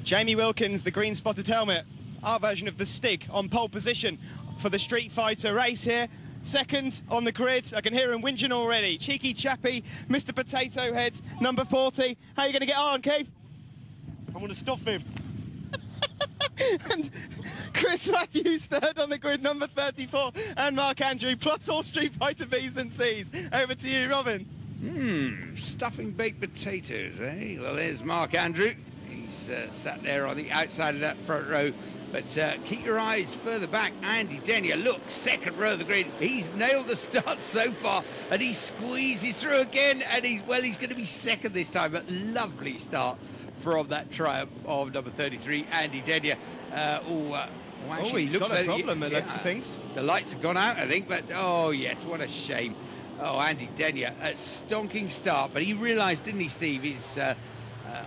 Jamie Wilkins, the green spotted helmet, our version of the Stig, on pole position for the Street Fighter race here. Second on the grid, I can hear him whinging already. Cheeky chappy, Mr. Potato Head, number 40. How are you going to get on, Keith? I'm going to stuff him. And Chris Matthews, third on the grid, number 34. And Mark Andrew, plots all Street Fighter Bs and Cs. Over to you, Robin. Stuffing baked potatoes, eh? Well, there's Mark Andrew. He's sat there on the outside of that front row. But keep your eyes further back. Andy Denyer, look, second row of the grid. He's nailed the start so far, and he squeezes through again, and he's going to be second this time. But lovely start from that triumph of number 33, Andy Denyer. He's got a problem at lots of things. The lights have gone out, I think, but oh yes, what a shame. Oh, Andy Denyer, a stonking start, but he realised, didn't he, Steve, his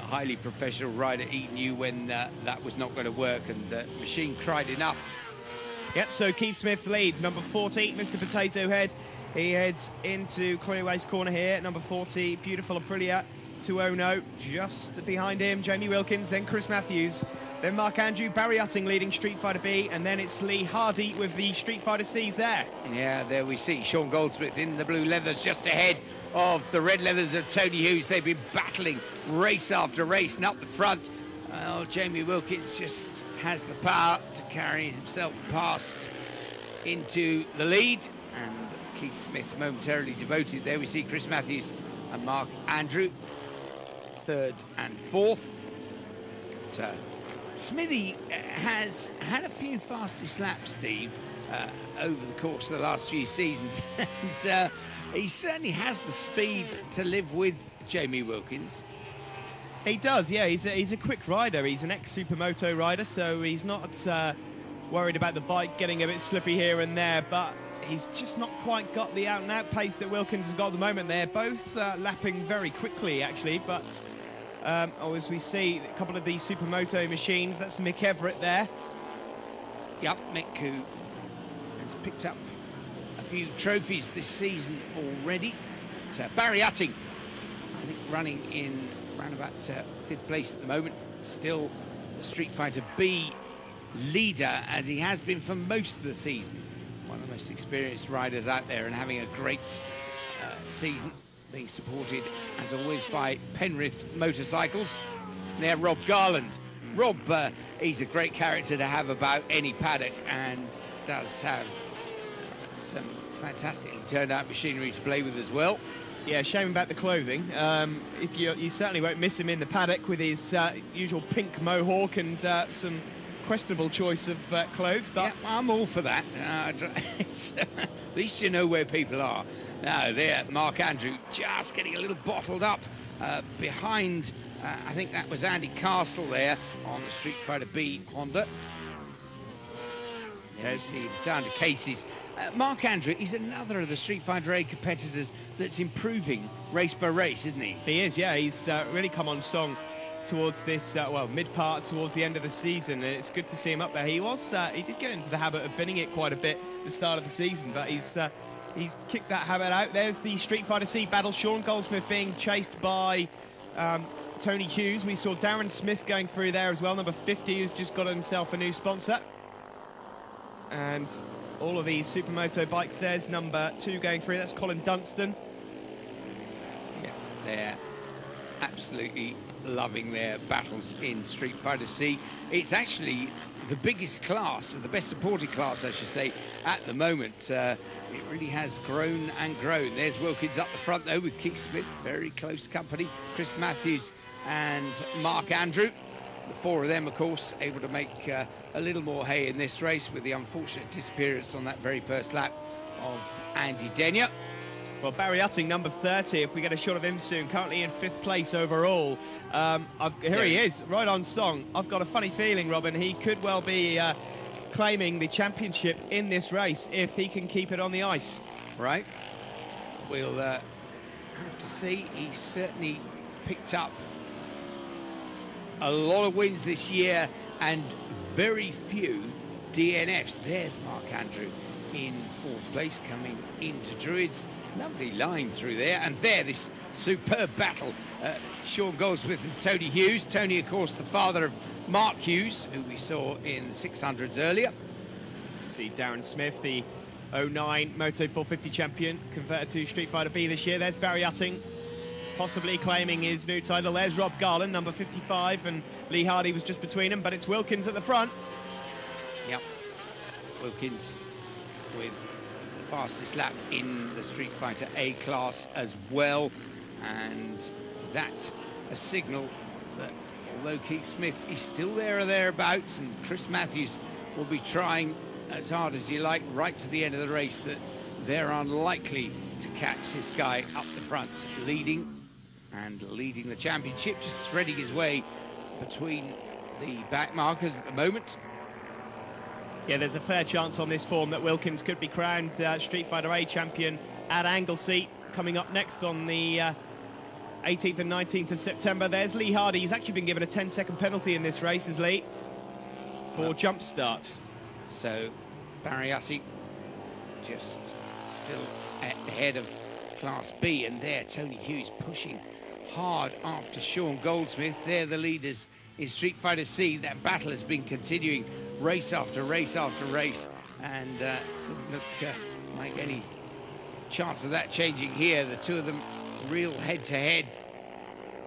highly professional rider, he knew when that was not going to work, and the machine cried enough. Yep, so Keith Smith leads, number 40, Mr. Potato Head. He heads into Clearway's corner here, number 40, Beautiful Aprilia, 2-0, just behind him, Jamie Wilkins, then Chris Matthews, then Mark Andrew, Barry Utting leading Street Fighter B, and then it's Lee Hardy with the Street Fighter Cs there. Yeah, there we see Sean Goldsmith in the blue leathers just ahead of the red leathers of Tony Hughes. They've been battling race after race, and up the front, Jamie Wilkins just has the power to carry himself past into the lead, and Keith Smith momentarily devoted. There we see Chris Matthews and Mark Andrew, third and fourth. But, Smithy has had a few fastest laps, Steve, over the course of the last few seasons, and he certainly has the speed to live with Jamie Wilkins. He does, yeah. He's a quick rider. He's an ex-Supermoto rider, so he's not worried about the bike getting a bit slippy here and there, but he's just not quite got the out-and-out pace that Wilkins has got at the moment. They're both lapping very quickly, actually, but as we see a couple of these Supermoto machines, that's Mick Everett there. Yep, Mick, who has picked up a few trophies this season already. But, Barry Utting, I think, running in around about 5th place at the moment. Still the Street Fighter B leader, as he has been for most of the season. One of the most experienced riders out there, and having a great season. Being supported, as always, by Penrith Motorcycles. There, Rob Garland. Rob, he's a great character to have about any paddock, and does have some fantastically turned out machinery to play with as well. Yeah, shame about the clothing. If you certainly won't miss him in the paddock with his usual pink mohawk and some questionable choice of clothes. But yeah, I'm all for that. At least you know where people are. Now there, Mark Andrew just getting a little bottled up behind, I think that was Andy Castle there on the Street Fighter B Honda. Yeah, you see down to Casey's. Mark Andrew is another of the Street Fighter A competitors that's improving race by race, isn't he? He is, yeah. He's really come on song towards this, mid-part, towards the end of the season. And it's good to see him up there. He did get into the habit of binning it quite a bit at the start of the season, but he's kicked that habit out. There's the Street Fighter C battle. Sean Goldsmith being chased by Tony Hughes. We saw Darren Smith going through there as well, number 50, who's just got himself a new sponsor. And all of these Supermoto bikes, there's number 2 going through. That's Colin Dunstan. Yeah, they're absolutely loving their battles in Street Fighter C. It's actually the biggest class, the best supported class, I should say, at the moment. It really has grown and grown. There's Wilkins up the front, though, with Keith Smith, very close company. Chris Matthews and Mark Andrew. The 4 of them, of course, able to make a little more hay in this race with the unfortunate disappearance on that very first lap of Andy Denyer. Well, Barry Utting, number 30, if we get a shot of him soon, currently in 5th place overall. Here he is, right on song. I've got a funny feeling, Robin, he could well be claiming the championship in this race if he can keep it on the ice. Right. We'll have to see. He's certainly picked up a lot of wins this year and very few DNFs. There's Mark Andrew in 4th place, coming into Druids. Lovely line through there, and there, this superb battle. Sean Goldsmith and Tony Hughes. Tony, of course, the father of Mark Hughes, who we saw in the 600s earlier. See Darren Smith, the 09 Moto 450 champion, converted to Street Fighter B this year. There's Barry Utting, possibly claiming his new title. There's Rob Garland, number 55, and Lee Hardy was just between them, but it's Wilkins at the front. Yep, Wilkins with the fastest lap in the Street Fighter A class as well, and that a signal that although Keith Smith is still there or thereabouts, and Chris Matthews will be trying as hard as you like right to the end of the race, that they're unlikely to catch this guy up the front, leading the championship, just threading his way between the back markers at the moment. Yeah, there's a fair chance on this form that Wilkins could be crowned Street Fighter A champion at Anglesey, coming up next on the 18th and 19th of September. There's Lee Hardy. He's actually been given a 10-second penalty in this race, as Lee, for jump start. So Barry Utting just still ahead of Class B, and there Tony Hughes pushing hard after Sean Goldsmith. They're the leaders in Street Fighter C. That battle has been continuing race after race after race, and doesn't look like any chance of that changing here. The two of them real head-to-head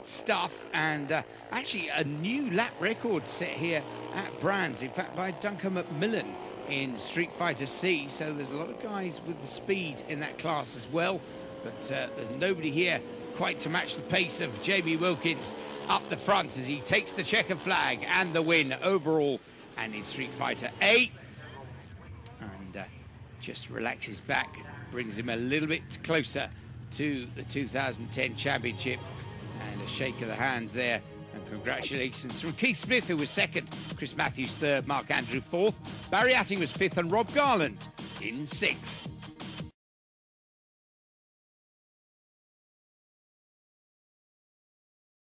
stuff, and actually a new lap record set here at Brands, in fact by Duncan McMillan in Street Fighter C. So there's a lot of guys with the speed in that class as well, but there's nobody here quite to match the pace of Jamie Wilkins up the front as he takes the checker flag and the win overall and in Street Fighter A, and just relaxes back, brings him a little bit closer to the 2010 championship, and a shake of the hands there, and congratulations from Keith Smith, who was second, Chris Matthews third, Mark Andrew fourth, Barry Atting was fifth, and Rob Garland in sixth.